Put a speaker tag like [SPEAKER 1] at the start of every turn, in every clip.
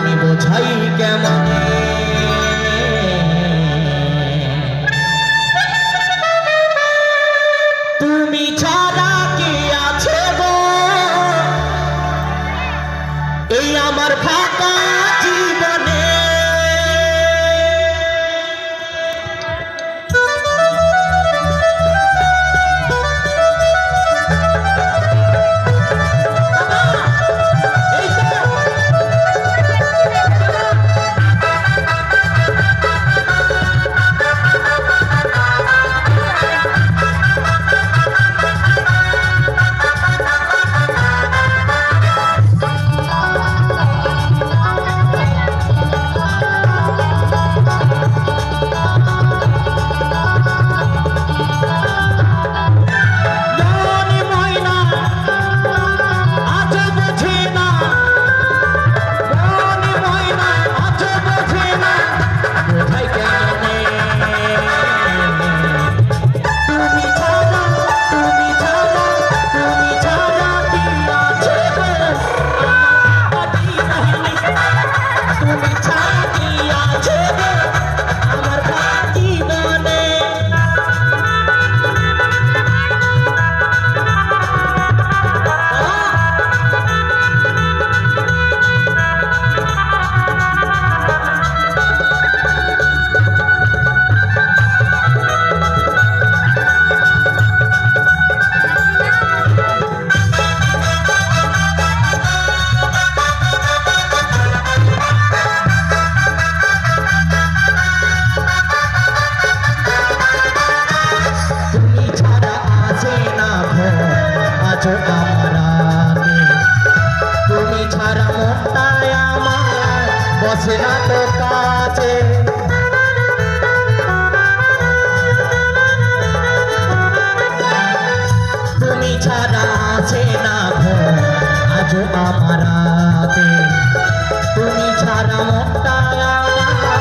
[SPEAKER 1] আমি বোঝাই কেমনে তুমি ছাড়া কি আছে গো এই আমার ফাঁকা জীবনে তুমি ছাড়া মনটাই আমার বসে না তো কাছে তুমি ছাড়া আছে না ঘর আজ আমার রাতে তুমি ছাড়া মনটাই আমার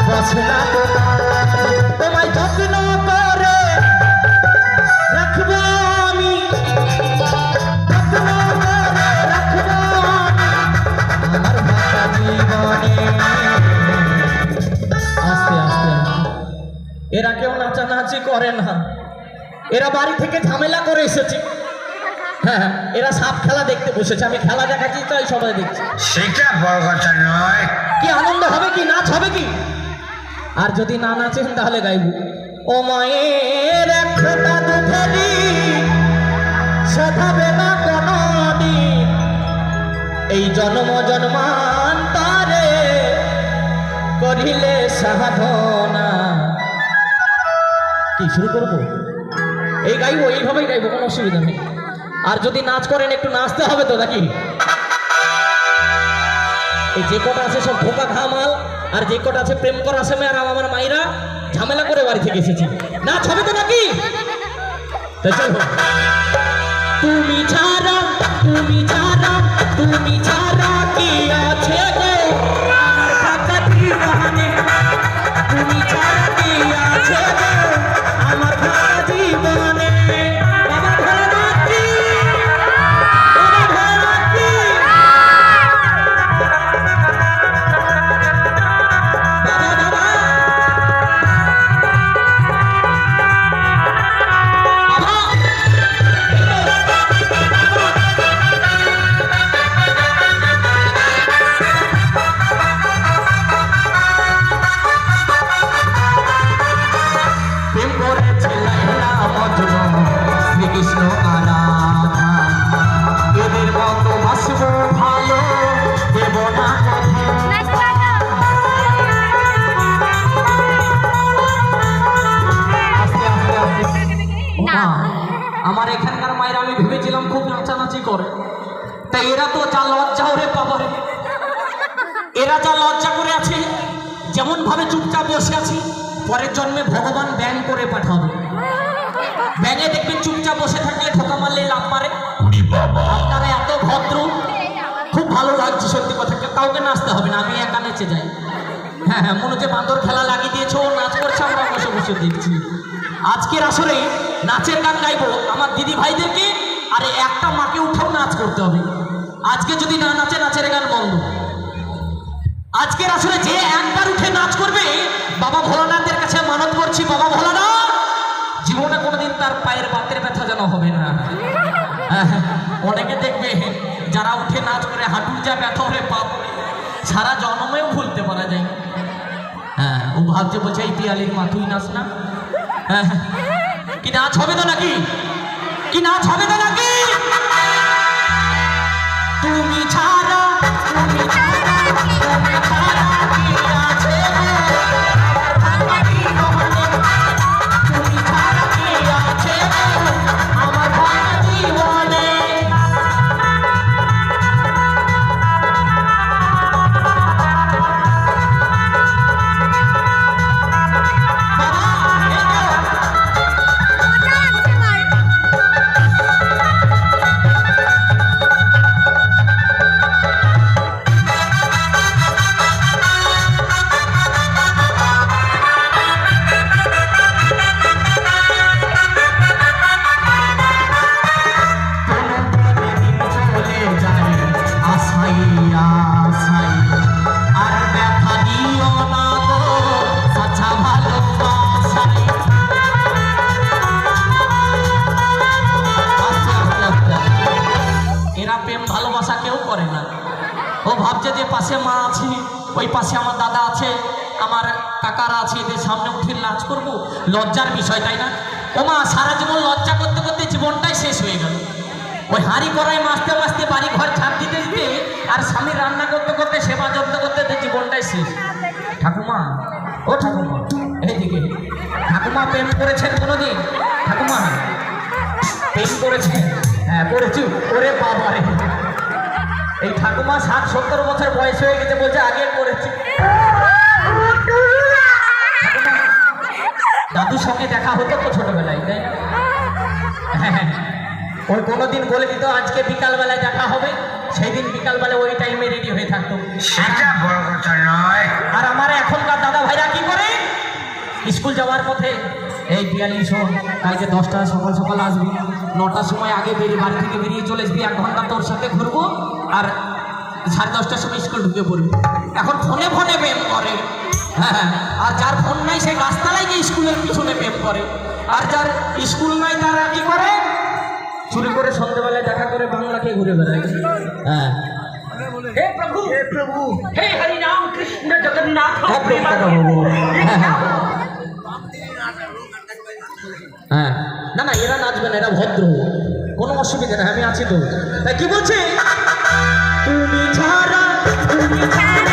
[SPEAKER 1] বসে না তো কাছে তোমায় যত্ন করে রাখবো আমি এরা কেউ নাচানাচি করে না এরা বাড়ি থেকে ঝামেলা করে এসেছে হ্যাঁ এরা সাপ খেলা দেখতে বসেছে আমি খেলা দেখাচ্ছি তাই সবাই দেখছি
[SPEAKER 2] সেটা বড় কথা নয়
[SPEAKER 1] কি আনন্দ হবে কি নাচ হবে কি আর যদি না নাচেন তাহলে গাইব ও মায়ের একটা দুধেরি শোধাবে না কোনো দিন এই জন্ম জন্মান্তরে করিলে সাধনা কি শুরু করবো এই গাইবো এইভাবেই গাইবো কোনো অসুবিধা নেই আর যদি নাচ করেন একটু নাচতে হবে তো নাকি এই যে কটা আছে সব ধোকা খামাল আর যে কটা আছে প্রেম করা আছে আর আমার মাইরা ঝামেলা করে বাড়ি থেকে এসেছি নাচ হবে তো নাকি তুমি ছাড়া তুমি ছাড়া তুমি ছাড়া কি আছে গো আমার ফাঁকা জীবনে তুমি ছাড়া কি আছে গো আমার ফাঁকা জীবনে বাবা ভোলানাথী বাবা ভোলানাথী বাবা বাবা শ্রীকৃষ্ণ আরাধা এদের মতো বাসব ভালো দেব না আমার এখানকার মায়ের আমি ভেবেছিলাম খুব নাচানাচি করে তাই এরা তো যা লজ্জা ওরে বাবারে এরা যা লজ্জা করে আছে যেমন ভাবে চুপচাপ বসে আছে পরের জন্মে ভগবান ব্যাং করে পাঠাবে ব্যাঙে দেখবেন চুপচাপ বসে থাকলে ঠোকা মারলে লাভ মারে আপনারা এত ভদ্র খুব ভালো লাগছে সত্যি কথা কাউকে নাচতে হবে না আমি একা নেচে যাই হ্যাঁ হ্যাঁ মনে হচ্ছে বান্দর খেলা লাগিয়ে দিয়েছে ও নাচ করছে আমরা বসে বসে দেখছি আজকের আসরে নাচের গান গাইবো আমার দিদি ভাইদেরকে আর একটা মাকে উঠেও নাচ করতে হবে আজকে যদি না নাচে নাচের গান বন্ধ আজকের আসলে যে একবার উঠে নাচ করবে, বাবা ভোলানাথের কাছে মানত করছি, বাবা ভোলানাথ জীবনে কোনোদিন তার পায়ের বাতের ব্যথা যেন হবে না। অনেকে দেখবে যারা উঠে নাচ করে হাঁটুর যা ব্যথা হলে পাপ সারা জন্মেও ভুলতে পারা যায়। হ্যাঁ, ও ভাবছে বলছে এই পিয়ালির মা তুই নাচ না। কি নাচ হবে তো নাকি? কি নাচ হবে তো নাকি? তুমি ছাড়া তুমি ছাড়া তুমি ছাড়া কি আছে তুমি ছাড়া কি আছে আমার ভাঙা জীবনে। ভালোবাসা কেউ করে না। ও ভাবছে যে পাশে মা আছে, ওই পাশে আমার দাদা আছে, আমার কাকারা আছে, এদের সামনে উঠে নাচ করবো, লজ্জার বিষয়, তাই না? ও মা সারা জীবন লজ্জা করতে করতে জীবনটাই শেষ হয়ে গেল। ওই হাঁড়ি কড়াই মাসতে মাসতে বাড়ি ঘর ছাপ দিতে দিতে আর স্বামী রান্না করতে করতে সেবা যত্ন করতে করতে জীবনটাই শেষ। ঠাকুমা, ও ঠাকুমা, এইদিকে ঠাকুমা প্রেম করেছেন কোনোদিন? ঠাকুমা প্রেম করেছেন? হ্যাঁ করেছি। ওরে বাবা রে, এই ঠাকুমা 60-70 বছর বয়স হয়ে গেছে, বলছে আগে করেছি। দাদুর সঙ্গে দেখা হতো তো ছোটবেলায়, তাই না? হ্যাঁ, ওই কোনোদিন বলে দিত আজকে বিকালবেলায় দেখা হবে, সেই দিন বিকালবেলা ওই টাইমে রেডি হয়ে থাকতো।
[SPEAKER 2] সেটা বড় কথা নয়।
[SPEAKER 1] আর আমার এখনকার দাদা ভাইরা কি করে? স্কুল যাওয়ার পথে এই পিয়ালি শোন, কালকে 10টা সকাল সকাল আসবি, 9টার সময় আগে বেরিয়ে বাড়ি থেকে বেরিয়ে চলে আসবি, 1 ঘন্টা তোর সাথে ঘুরবো, আর 10:30টার সময় স্কুল ঢুকে পড়বি। এখন ফোনে ফোনে প্রেম করে। হ্যাঁ, আর যার ফোন নাই সে গাছতলায় গিয়ে স্কুলের পিছনে প্রেম করে, আর যার স্কুল নাই তারা কি করে? চুরি করে সন্ধ্যেবেলায় দেখা করে বাংলাকে ঘুরে বেড়ায়। হ্যাঁ, हे प्रभु हे हरि नाम कृष्ण जगन्नाथ হ্যাঁ, না না এরা নাচবে না, এরা ভদ্র, কোনো অসুবিধা নেই, আমি আছি তো। তাই কি বলছে? তুমি ছাড়া তুমি ছাড়া